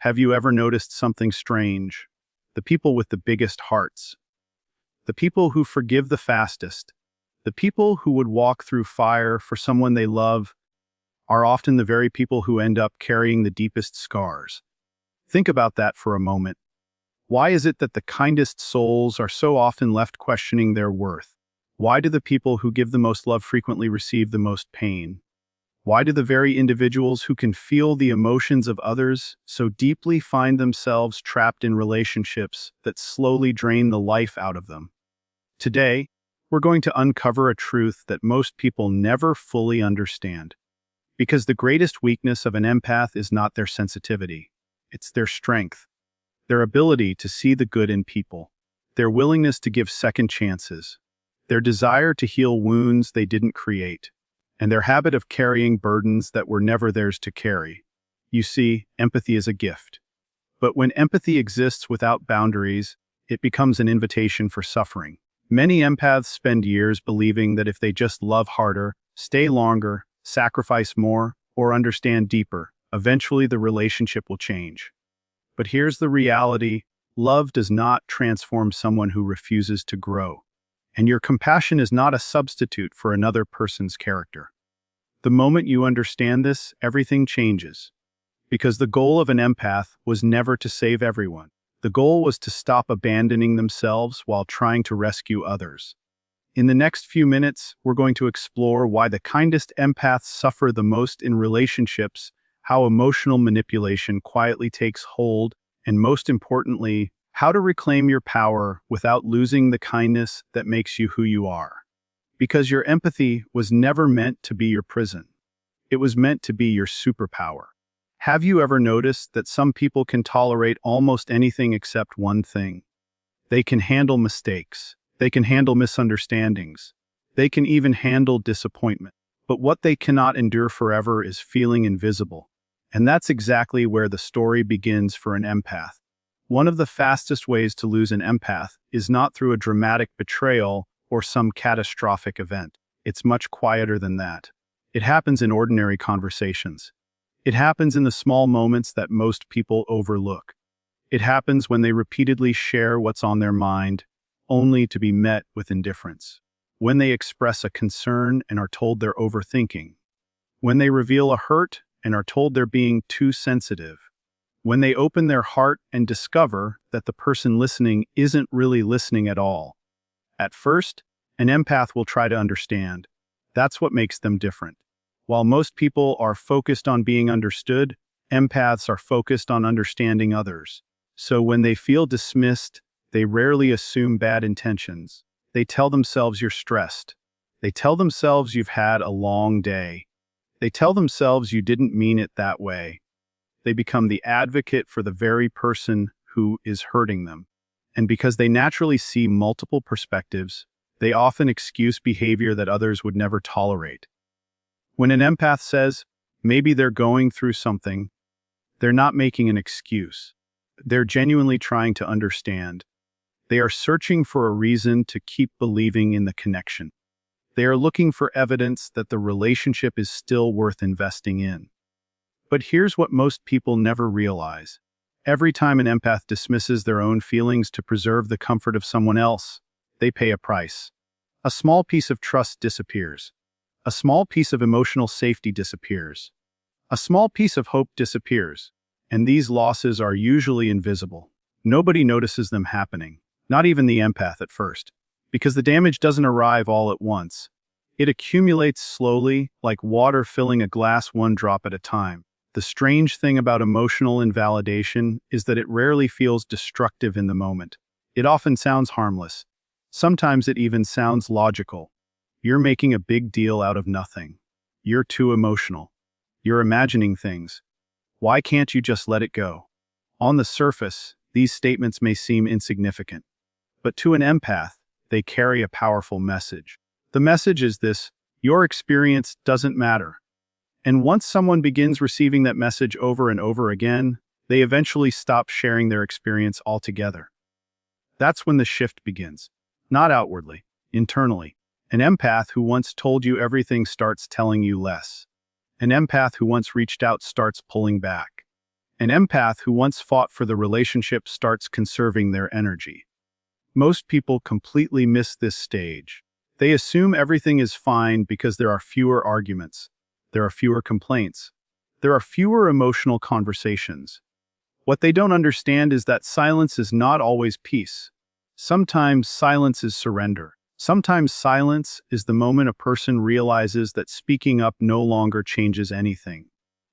Have you ever noticed something strange? The people with the biggest hearts, the people who forgive the fastest, the people who would walk through fire for someone they love, are often the very people who end up carrying the deepest scars. Think about that for a moment. Why is it that the kindest souls are so often left questioning their worth? Why do the people who give the most love frequently receive the most pain? Why do the very individuals who can feel the emotions of others so deeply find themselves trapped in relationships that slowly drain the life out of them? Today, we're going to uncover a truth that most people never fully understand. Because the greatest weakness of an empath is not their sensitivity, it's their strength, their ability to see the good in people, their willingness to give second chances, their desire to heal wounds they didn't create, and their habit of carrying burdens that were never theirs to carry. You see, empathy is a gift. But when empathy exists without boundaries, it becomes an invitation for suffering. Many empaths spend years believing that if they just love harder, stay longer, sacrifice more, or understand deeper, eventually the relationship will change. But here's the reality: love does not transform someone who refuses to grow. And your compassion is not a substitute for another person's character. The moment you understand this, everything changes. Because the goal of an empath was never to save everyone. The goal was to stop abandoning themselves while trying to rescue others. In the next few minutes, we're going to explore why the kindest empaths suffer the most in relationships, how emotional manipulation quietly takes hold, and most importantly, how to reclaim your power without losing the kindness that makes you who you are. Because your empathy was never meant to be your prison. It was meant to be your superpower. Have you ever noticed that some people can tolerate almost anything except one thing? They can handle mistakes. They can handle misunderstandings. They can even handle disappointment. But what they cannot endure forever is feeling invisible. And that's exactly where the story begins for an empath. One of the fastest ways to lose an empath is not through a dramatic betrayal or some catastrophic event. It's much quieter than that. It happens in ordinary conversations. It happens in the small moments that most people overlook. It happens when they repeatedly share what's on their mind, only to be met with indifference. When they express a concern and are told they're overthinking. When they reveal a hurt and are told they're being too sensitive. When they open their heart and discover that the person listening isn't really listening at all. At first, an empath will try to understand. That's what makes them different. While most people are focused on being understood, empaths are focused on understanding others. So when they feel dismissed, they rarely assume bad intentions. They tell themselves you're stressed. They tell themselves you've had a long day. They tell themselves you didn't mean it that way. They become the advocate for the very person who is hurting them. And because they naturally see multiple perspectives, they often excuse behavior that others would never tolerate. When an empath says, maybe they're going through something, they're not making an excuse. They're genuinely trying to understand. They are searching for a reason to keep believing in the connection. They are looking for evidence that the relationship is still worth investing in. But here's what most people never realize. Every time an empath dismisses their own feelings to preserve the comfort of someone else, they pay a price. A small piece of trust disappears. A small piece of emotional safety disappears. A small piece of hope disappears. And these losses are usually invisible. Nobody notices them happening, not even the empath at first, because the damage doesn't arrive all at once. It accumulates slowly, like water filling a glass one drop at a time. The strange thing about emotional invalidation is that it rarely feels destructive in the moment. It often sounds harmless. Sometimes it even sounds logical. You're making a big deal out of nothing. You're too emotional. You're imagining things. Why can't you just let it go? On the surface, these statements may seem insignificant. But to an empath, they carry a powerful message. The message is this: your experience doesn't matter. And once someone begins receiving that message over and over again, they eventually stop sharing their experience altogether. That's when the shift begins. Not outwardly, internally. An empath who once told you everything starts telling you less. An empath who once reached out starts pulling back. An empath who once fought for the relationship starts conserving their energy. Most people completely miss this stage. They assume everything is fine because there are fewer arguments, there are fewer complaints, there are fewer emotional conversations. What they don't understand is that silence is not always peace. Sometimes silence is surrender. Sometimes silence is the moment a person realizes that speaking up no longer changes anything.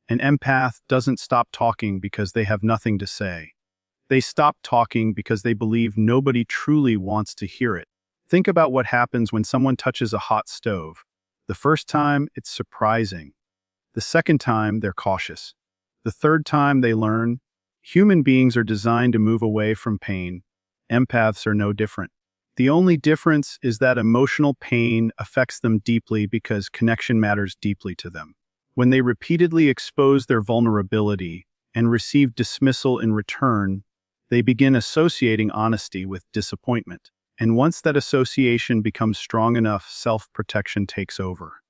An empath doesn't stop talking because they have nothing to say. They stop talking because they believe nobody truly wants to hear it. Think about what happens when someone touches a hot stove. The first time, it's surprising. The second time, they're cautious. The third time, they learn. Human beings are designed to move away from pain. Empaths are no different. The only difference is that emotional pain affects them deeply because connection matters deeply to them. When they repeatedly expose their vulnerability and receive dismissal in return, they begin associating honesty with disappointment. And once that association becomes strong enough, self-protection takes over.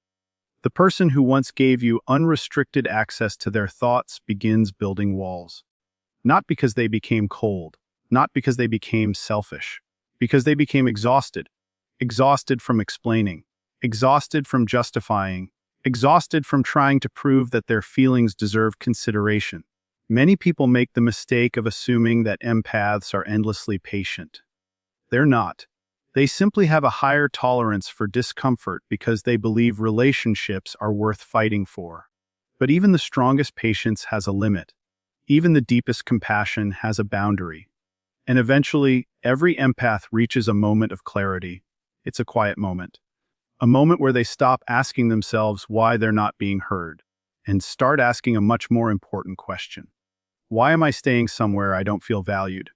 The person who once gave you unrestricted access to their thoughts begins building walls. Not because they became cold, not because they became selfish, because they became exhausted. Exhausted from explaining, exhausted from justifying, exhausted from trying to prove that their feelings deserve consideration. Many people make the mistake of assuming that empaths are endlessly patient. They're not. They simply have a higher tolerance for discomfort because they believe relationships are worth fighting for. But even the strongest patience has a limit. Even the deepest compassion has a boundary. And eventually, every empath reaches a moment of clarity. It's a quiet moment. A moment where they stop asking themselves why they're not being heard, and start asking a much more important question. Why am I staying somewhere I don't feel valued?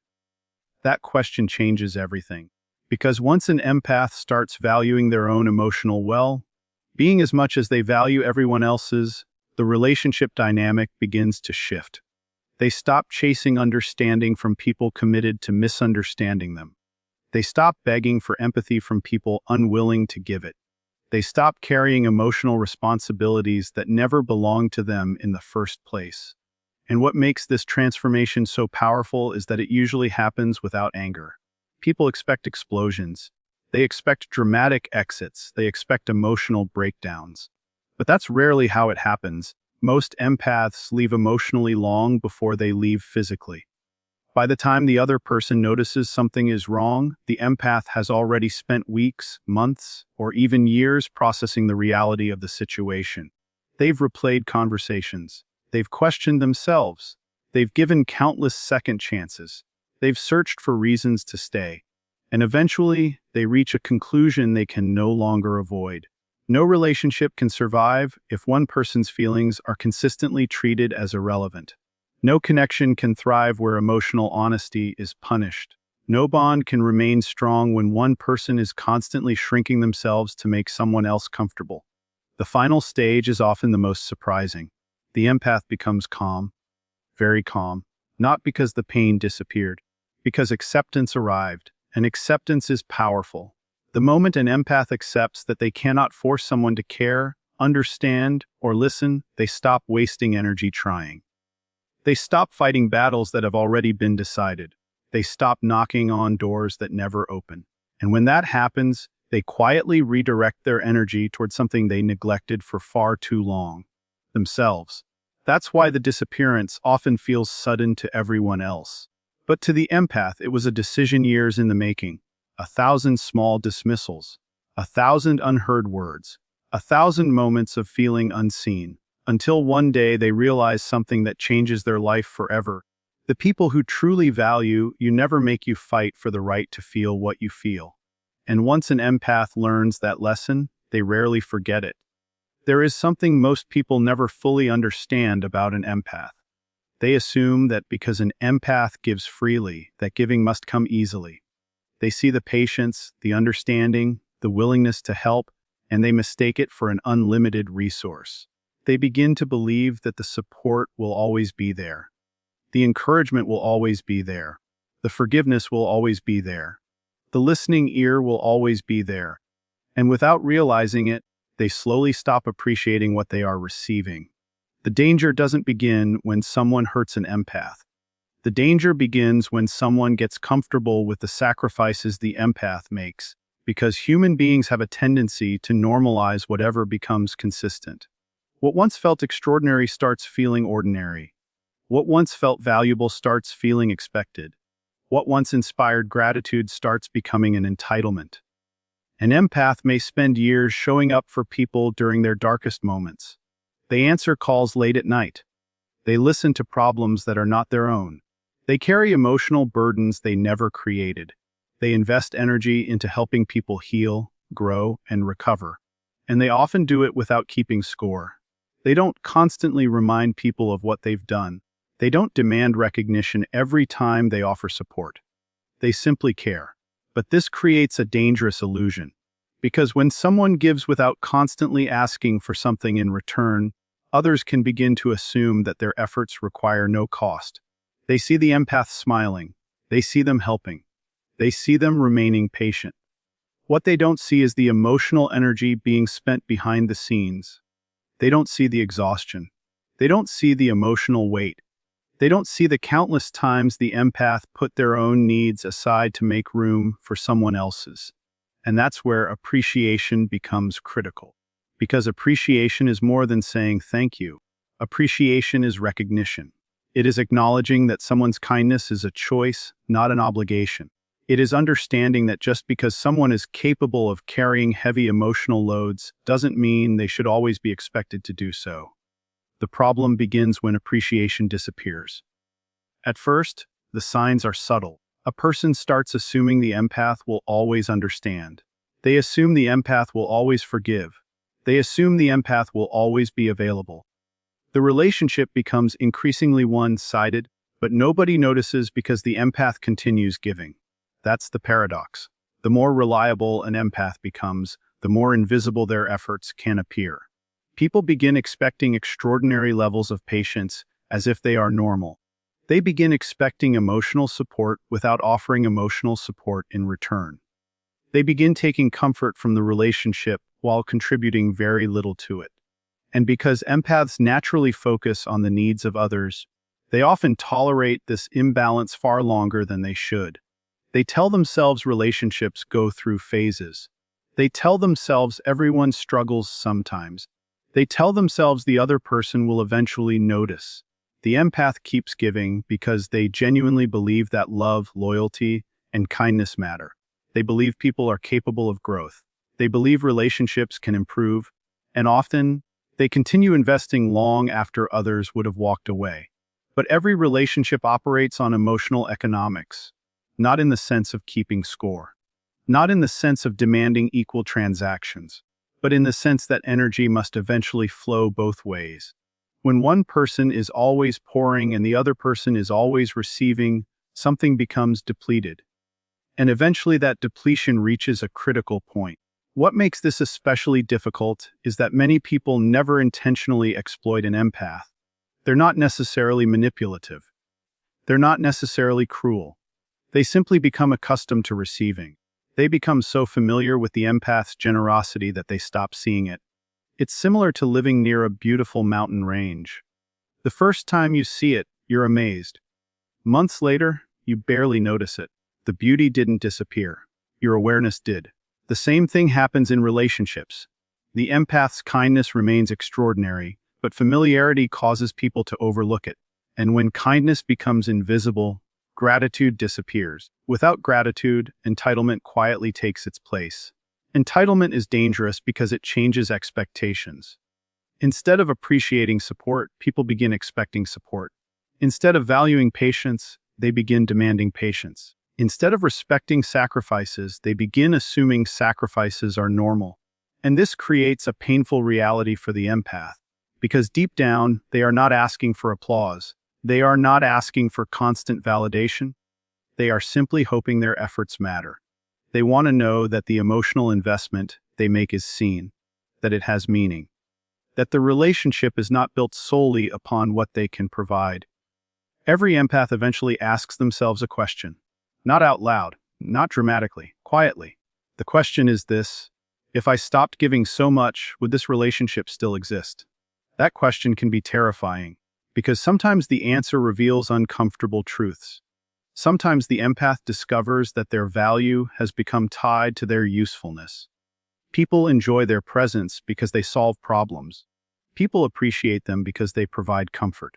That question changes everything. Because once an empath starts valuing their own emotional well-being as much as they value everyone else's, the relationship dynamic begins to shift. They stop chasing understanding from people committed to misunderstanding them. They stop begging for empathy from people unwilling to give it. They stop carrying emotional responsibilities that never belonged to them in the first place. And what makes this transformation so powerful is that it usually happens without anger. People expect explosions. They expect dramatic exits. They expect emotional breakdowns. But that's rarely how it happens. Most empaths leave emotionally long before they leave physically. By the time the other person notices something is wrong, the empath has already spent weeks, months, or even years processing the reality of the situation. They've replayed conversations. They've questioned themselves. They've given countless second chances. They've searched for reasons to stay. And eventually, they reach a conclusion they can no longer avoid. No relationship can survive if one person's feelings are consistently treated as irrelevant. No connection can thrive where emotional honesty is punished. No bond can remain strong when one person is constantly shrinking themselves to make someone else comfortable. The final stage is often the most surprising. The empath becomes calm, very calm, not because the pain disappeared, because acceptance arrived, and acceptance is powerful. The moment an empath accepts that they cannot force someone to care, understand, or listen, they stop wasting energy trying. They stop fighting battles that have already been decided. They stop knocking on doors that never open. And when that happens, they quietly redirect their energy toward something they neglected for far too long: themselves. That's why the disappearance often feels sudden to everyone else. But to the empath, it was a decision years in the making. 1,000 small dismissals, 1,000 unheard words, 1,000 moments of feeling unseen, until one day they realize something that changes their life forever. The people who truly value you never make you fight for the right to feel what you feel. And once an empath learns that lesson, they rarely forget it. There is something most people never fully understand about an empath. They assume that because an empath gives freely, that giving must come easily. They see the patience, the understanding, the willingness to help, and they mistake it for an unlimited resource. They begin to believe that the support will always be there. The encouragement will always be there. The forgiveness will always be there. The listening ear will always be there. And without realizing it, they slowly stop appreciating what they are receiving. The danger doesn't begin when someone hurts an empath. The danger begins when someone gets comfortable with the sacrifices the empath makes, because human beings have a tendency to normalize whatever becomes consistent. What once felt extraordinary starts feeling ordinary. What once felt valuable starts feeling expected. What once inspired gratitude starts becoming an entitlement. An empath may spend years showing up for people during their darkest moments. They answer calls late at night. They listen to problems that are not their own. They carry emotional burdens they never created. They invest energy into helping people heal, grow, and recover. And they often do it without keeping score. They don't constantly remind people of what they've done. They don't demand recognition every time they offer support. They simply care. But this creates a dangerous illusion. Because when someone gives without constantly asking for something in return, others can begin to assume that their efforts require no cost. They see the empath smiling. They see them helping. They see them remaining patient. What they don't see is the emotional energy being spent behind the scenes. They don't see the exhaustion. They don't see the emotional weight. They don't see the countless times the empath put their own needs aside to make room for someone else's. And that's where appreciation becomes critical. Because appreciation is more than saying thank you. Appreciation is recognition. It is acknowledging that someone's kindness is a choice, not an obligation. It is understanding that just because someone is capable of carrying heavy emotional loads doesn't mean they should always be expected to do so. The problem begins when appreciation disappears. At first, the signs are subtle. A person starts assuming the empath will always understand. They assume the empath will always forgive. They assume the empath will always be available. The relationship becomes increasingly one-sided, but nobody notices because the empath continues giving. That's the paradox. The more reliable an empath becomes, the more invisible their efforts can appear. People begin expecting extraordinary levels of patience as if they are normal. They begin expecting emotional support without offering emotional support in return. They begin taking comfort from the relationship while contributing very little to it. And because empaths naturally focus on the needs of others, they often tolerate this imbalance far longer than they should. They tell themselves relationships go through phases. They tell themselves everyone struggles sometimes. They tell themselves the other person will eventually notice. The empath keeps giving because they genuinely believe that love, loyalty, and kindness matter. They believe people are capable of growth. They believe relationships can improve, and often, they continue investing long after others would have walked away. But every relationship operates on emotional economics, not in the sense of keeping score, not in the sense of demanding equal transactions, but in the sense that energy must eventually flow both ways. When one person is always pouring and the other person is always receiving, something becomes depleted. And eventually that depletion reaches a critical point. What makes this especially difficult is that many people never intentionally exploit an empath. They're not necessarily manipulative. They're not necessarily cruel. They simply become accustomed to receiving. They become so familiar with the empath's generosity that they stop seeing it. It's similar to living near a beautiful mountain range. The first time you see it, you're amazed. Months later, you barely notice it. The beauty didn't disappear. Your awareness did. The same thing happens in relationships. The empath's kindness remains extraordinary, but familiarity causes people to overlook it. And when kindness becomes invisible, gratitude disappears. Without gratitude, entitlement quietly takes its place. Entitlement is dangerous because it changes expectations. Instead of appreciating support, people begin expecting support. Instead of valuing patience, they begin demanding patience. Instead of respecting sacrifices, they begin assuming sacrifices are normal. And this creates a painful reality for the empath, because deep down, they are not asking for applause. They are not asking for constant validation. They are simply hoping their efforts matter. They want to know that the emotional investment they make is seen, that it has meaning, that the relationship is not built solely upon what they can provide. Every empath eventually asks themselves a question. Not out loud, not dramatically, quietly. The question is this: if I stopped giving so much, would this relationship still exist? That question can be terrifying, because sometimes the answer reveals uncomfortable truths. Sometimes the empath discovers that their value has become tied to their usefulness. People enjoy their presence because they solve problems. People appreciate them because they provide comfort.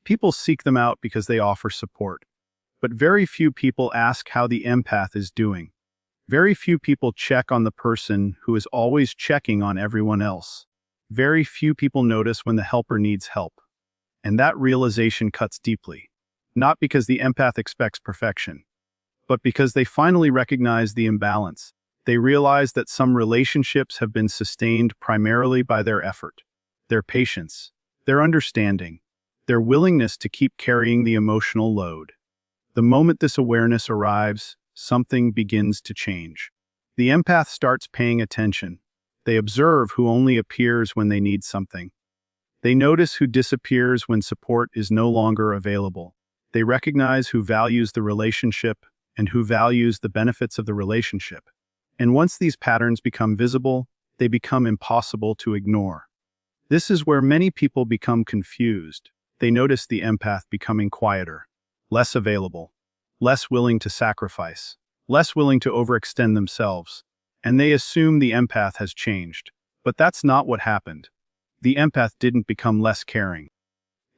People seek them out because they offer support. But very few people ask how the empath is doing. Very few people check on the person who is always checking on everyone else. Very few people notice when the helper needs help. And that realization cuts deeply. Not because the empath expects perfection, but because they finally recognize the imbalance. They realize that some relationships have been sustained primarily by their effort, their patience, their understanding, their willingness to keep carrying the emotional load. The moment this awareness arrives, something begins to change. The empath starts paying attention. They observe who only appears when they need something. They notice who disappears when support is no longer available. They recognize who values the relationship and who values the benefits of the relationship. And once these patterns become visible, they become impossible to ignore. This is where many people become confused. They notice the empath becoming quieter, less available, less willing to sacrifice, less willing to overextend themselves, and they assume the empath has changed. But that's not what happened. The empath didn't become less caring.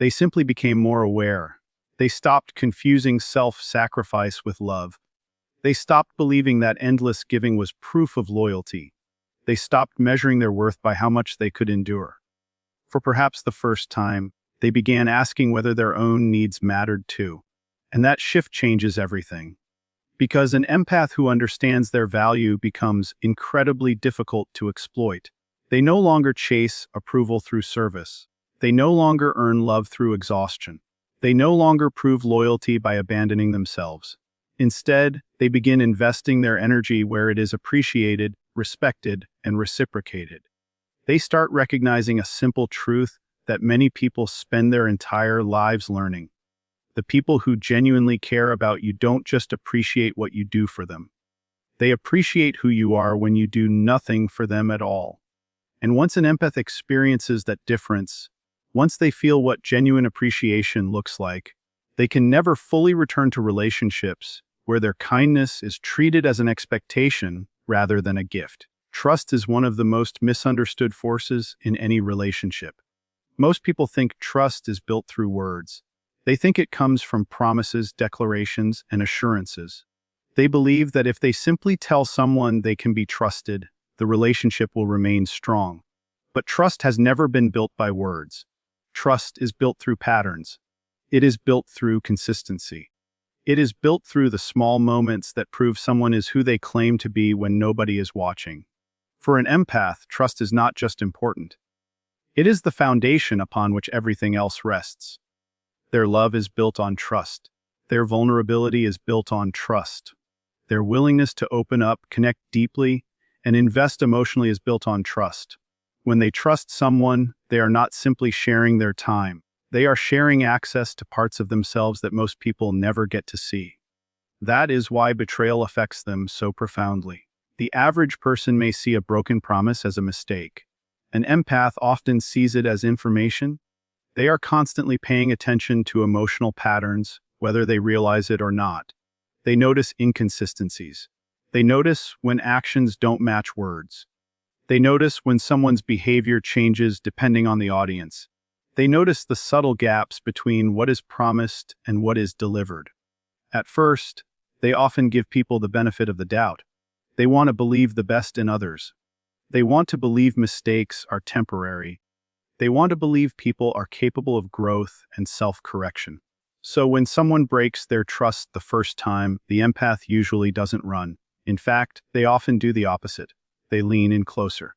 They simply became more aware. They stopped confusing self-sacrifice with love. They stopped believing that endless giving was proof of loyalty. They stopped measuring their worth by how much they could endure. For perhaps the first time, they began asking whether their own needs mattered too. And that shift changes everything. Because an empath who understands their value becomes incredibly difficult to exploit. They no longer chase approval through service. They no longer earn love through exhaustion. They no longer prove loyalty by abandoning themselves. Instead, they begin investing their energy where it is appreciated, respected, and reciprocated. They start recognizing a simple truth that many people spend their entire lives learning. The people who genuinely care about you don't just appreciate what you do for them. They appreciate who you are when you do nothing for them at all. And once an empath experiences that difference, once they feel what genuine appreciation looks like, they can never fully return to relationships where their kindness is treated as an expectation rather than a gift. Trust is one of the most misunderstood forces in any relationship. Most people think trust is built through words. They think it comes from promises, declarations, and assurances. They believe that if they simply tell someone they can be trusted, the relationship will remain strong. But trust has never been built by words. Trust is built through patterns. It is built through consistency. It is built through the small moments that prove someone is who they claim to be when nobody is watching. For an empath, trust is not just important. It is the foundation upon which everything else rests. Their love is built on trust. Their vulnerability is built on trust. Their willingness to open up, connect deeply, and invest emotionally is built on trust. When they trust someone, they are not simply sharing their time. They are sharing access to parts of themselves that most people never get to see. That is why betrayal affects them so profoundly. The average person may see a broken promise as a mistake. An empath often sees it as information. They are constantly paying attention to emotional patterns, whether they realize it or not. They notice inconsistencies. They notice when actions don't match words. They notice when someone's behavior changes depending on the audience. They notice the subtle gaps between what is promised and what is delivered. At first, they often give people the benefit of the doubt. They want to believe the best in others. They want to believe mistakes are temporary. They want to believe people are capable of growth and self-correction. So when someone breaks their trust the first time, the empath usually doesn't run. In fact, they often do the opposite. They lean in closer.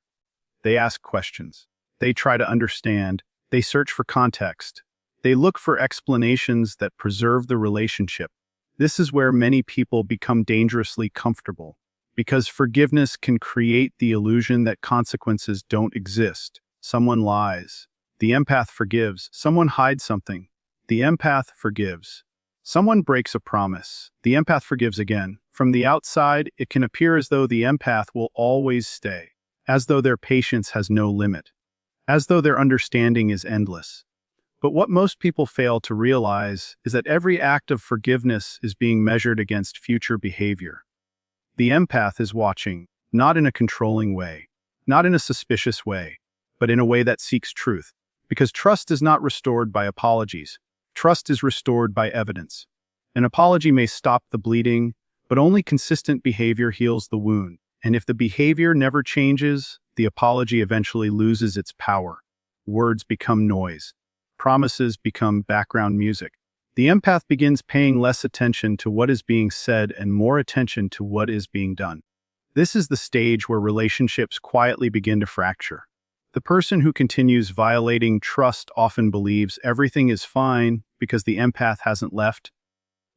They ask questions. They try to understand. They search for context. They look for explanations that preserve the relationship. This is where many people become dangerously comfortable, because forgiveness can create the illusion that consequences don't exist. Someone lies. The empath forgives. Someone hides something. The empath forgives. Someone breaks a promise. The empath forgives again. From the outside, it can appear as though the empath will always stay, as though their patience has no limit, as though their understanding is endless. But what most people fail to realize is that every act of forgiveness is being measured against future behavior. The empath is watching, not in a controlling way, not in a suspicious way, but in a way that seeks truth. Because trust is not restored by apologies. Trust is restored by evidence. An apology may stop the bleeding, but only consistent behavior heals the wound. And if the behavior never changes, the apology eventually loses its power. Words become noise. Promises become background music. The empath begins paying less attention to what is being said and more attention to what is being done. This is the stage where relationships quietly begin to fracture. The person who continues violating trust often believes everything is fine because the empath hasn't left.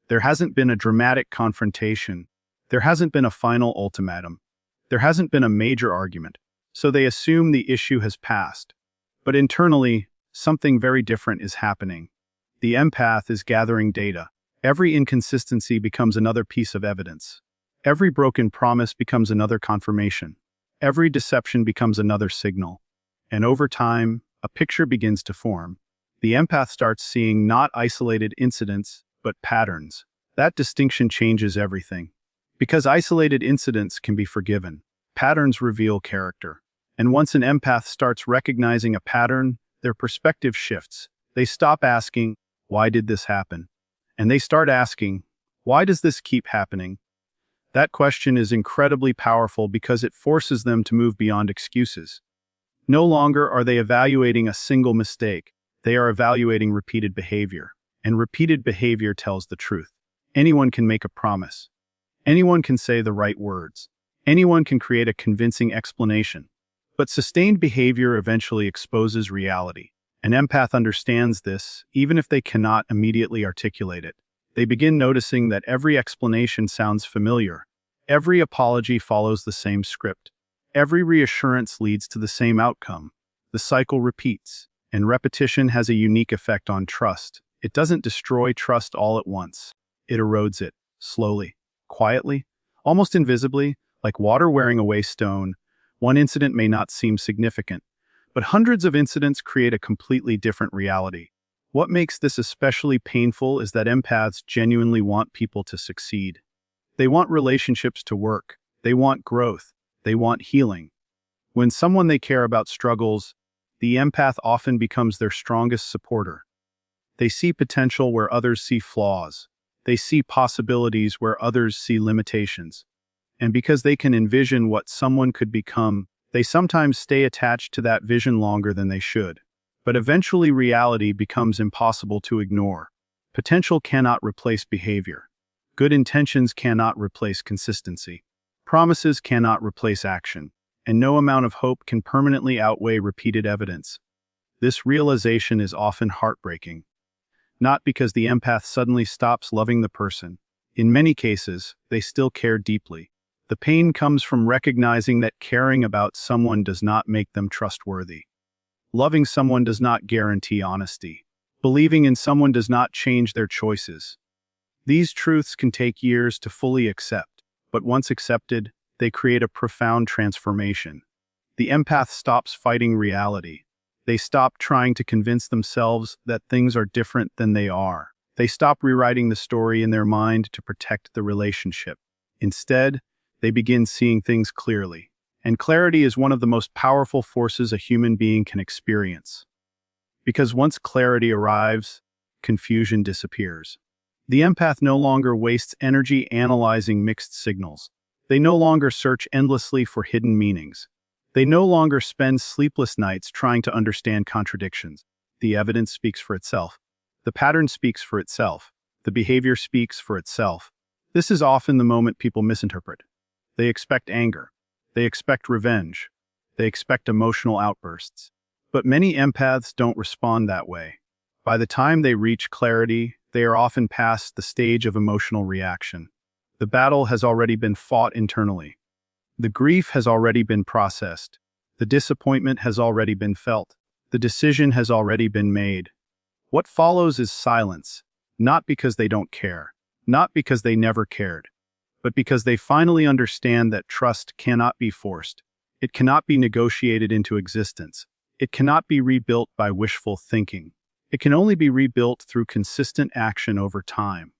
There hasn't been a dramatic confrontation. There hasn't been a final ultimatum. There hasn't been a major argument. So they assume the issue has passed. But internally, something very different is happening. The empath is gathering data. Every inconsistency becomes another piece of evidence. Every broken promise becomes another confirmation. Every deception becomes another signal. And over time, a picture begins to form. The empath starts seeing not isolated incidents, but patterns. That distinction changes everything. Because isolated incidents can be forgiven, patterns reveal character. And once an empath starts recognizing a pattern, their perspective shifts. They stop asking, "Why did this happen?" And they start asking, "Why does this keep happening?" That question is incredibly powerful because it forces them to move beyond excuses. No longer are they evaluating a single mistake. They are evaluating repeated behavior. And repeated behavior tells the truth. Anyone can make a promise. Anyone can say the right words. Anyone can create a convincing explanation. But sustained behavior eventually exposes reality. An empath understands this, even if they cannot immediately articulate it. They begin noticing that every explanation sounds familiar. Every apology follows the same script. Every reassurance leads to the same outcome. The cycle repeats, and repetition has a unique effect on trust. It doesn't destroy trust all at once. It erodes it, slowly, quietly, almost invisibly, like water wearing away stone. One incident may not seem significant, but hundreds of incidents create a completely different reality. What makes this especially painful is that empaths genuinely want people to succeed. They want relationships to work. They want growth. They want healing. When someone they care about struggles, the empath often becomes their strongest supporter. They see potential where others see flaws. They see possibilities where others see limitations. And because they can envision what someone could become, they sometimes stay attached to that vision longer than they should. But eventually reality becomes impossible to ignore. Potential cannot replace behavior. Good intentions cannot replace consistency. Promises cannot replace action. And no amount of hope can permanently outweigh repeated evidence. This realization is often heartbreaking. Not because the empath suddenly stops loving the person. In many cases, they still care deeply. The pain comes from recognizing that caring about someone does not make them trustworthy. Loving someone does not guarantee honesty. Believing in someone does not change their choices. These truths can take years to fully accept, but once accepted, they create a profound transformation. The empath stops fighting reality. They stop trying to convince themselves that things are different than they are. They stop rewriting the story in their mind to protect the relationship. Instead, they begin seeing things clearly. And clarity is one of the most powerful forces a human being can experience. Because once clarity arrives, confusion disappears. The empath no longer wastes energy analyzing mixed signals. They no longer search endlessly for hidden meanings. They no longer spend sleepless nights trying to understand contradictions. The evidence speaks for itself. The pattern speaks for itself. The behavior speaks for itself. This is often the moment people misinterpret. They expect anger. They expect revenge. They expect emotional outbursts. But many empaths don't respond that way. By the time they reach clarity, they are often past the stage of emotional reaction. The battle has already been fought internally. The grief has already been processed. The disappointment has already been felt. The decision has already been made. What follows is silence, not because they don't care, not because they never cared, but because they finally understand that trust cannot be forced. It cannot be negotiated into existence. It cannot be rebuilt by wishful thinking. It can only be rebuilt through consistent action over time.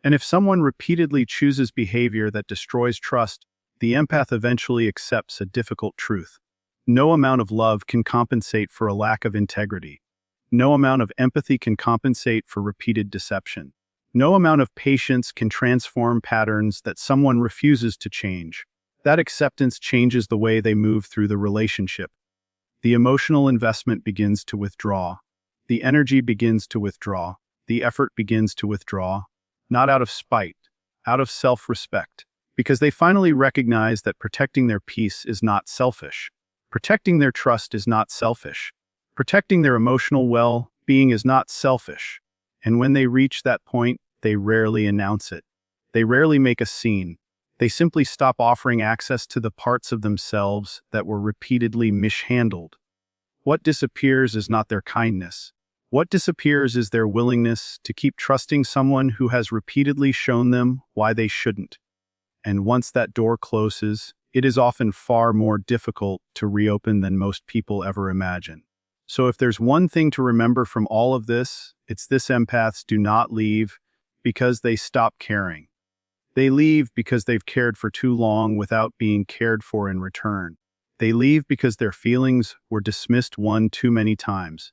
And if someone repeatedly chooses behavior that destroys trust, the empath eventually accepts a difficult truth. No amount of love can compensate for a lack of integrity. No amount of empathy can compensate for repeated deception. No amount of patience can transform patterns that someone refuses to change. That acceptance changes the way they move through the relationship. The emotional investment begins to withdraw. The energy begins to withdraw. The effort begins to withdraw. Not out of spite, out of self-respect. Because they finally recognize that protecting their peace is not selfish. Protecting their trust is not selfish. Protecting their emotional well-being is not selfish. And when they reach that point, they rarely announce it. They rarely make a scene. They simply stop offering access to the parts of themselves that were repeatedly mishandled. What disappears is not their kindness. What disappears is their willingness to keep trusting someone who has repeatedly shown them why they shouldn't. And once that door closes, it is often far more difficult to reopen than most people ever imagine. So if there's one thing to remember from all of this, it's this: empaths do not leave because they stop caring. They leave because they've cared for too long without being cared for in return. They leave because their feelings were dismissed one too many times.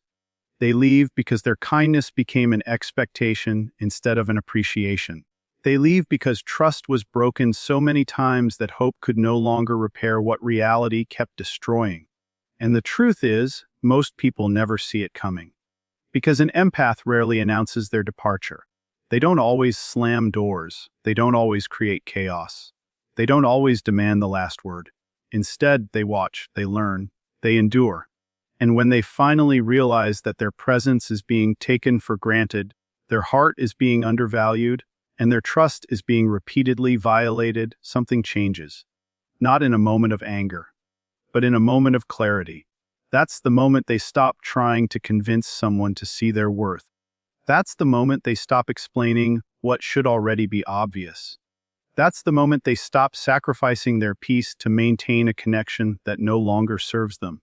They leave because their kindness became an expectation instead of an appreciation. They leave because trust was broken so many times that hope could no longer repair what reality kept destroying. And the truth is, most people never see it coming. Because an empath rarely announces their departure. They don't always slam doors. They don't always create chaos. They don't always demand the last word. Instead, they watch, they learn, they endure. And when they finally realize that their presence is being taken for granted, their heart is being undervalued, and their trust is being repeatedly violated, something changes. Not in a moment of anger, but in a moment of clarity. That's the moment they stop trying to convince someone to see their worth. That's the moment they stop explaining what should already be obvious. That's the moment they stop sacrificing their peace to maintain a connection that no longer serves them.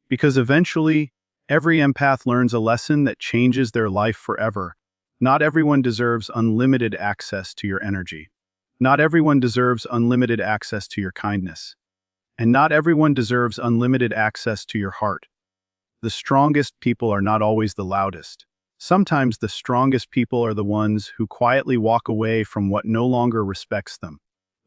Because eventually, every empath learns a lesson that changes their life forever. Not everyone deserves unlimited access to your energy. Not everyone deserves unlimited access to your kindness. And not everyone deserves unlimited access to your heart. The strongest people are not always the loudest. Sometimes the strongest people are the ones who quietly walk away from what no longer respects them.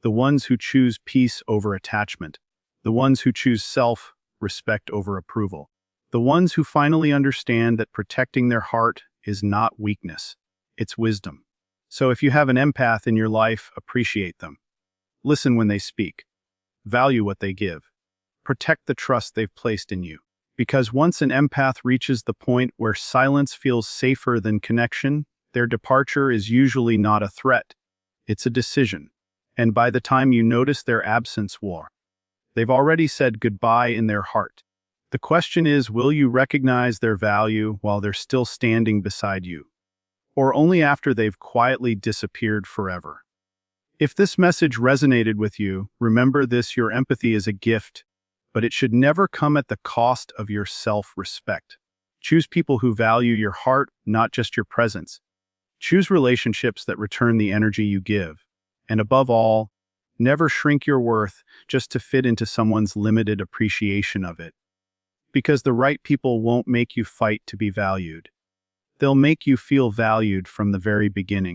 The ones who choose peace over attachment. The ones who choose self-respect over approval. The ones who finally understand that protecting their heart is not weakness, it's wisdom. So if you have an empath in your life, appreciate them. Listen when they speak. Value what they give. Protect the trust they've placed in you. Because once an empath reaches the point where silence feels safer than connection, their departure is usually not a threat. It's a decision. And by the time you notice their absence, they've already said goodbye in their heart. The question is, will you recognize their value while they're still standing beside you? Or only after they've quietly disappeared forever? If this message resonated with you, remember this: your empathy is a gift, but it should never come at the cost of your self-respect. Choose people who value your heart, not just your presence. Choose relationships that return the energy you give. And above all, never shrink your worth just to fit into someone's limited appreciation of it. Because the right people won't make you fight to be valued. They'll make you feel valued from the very beginning.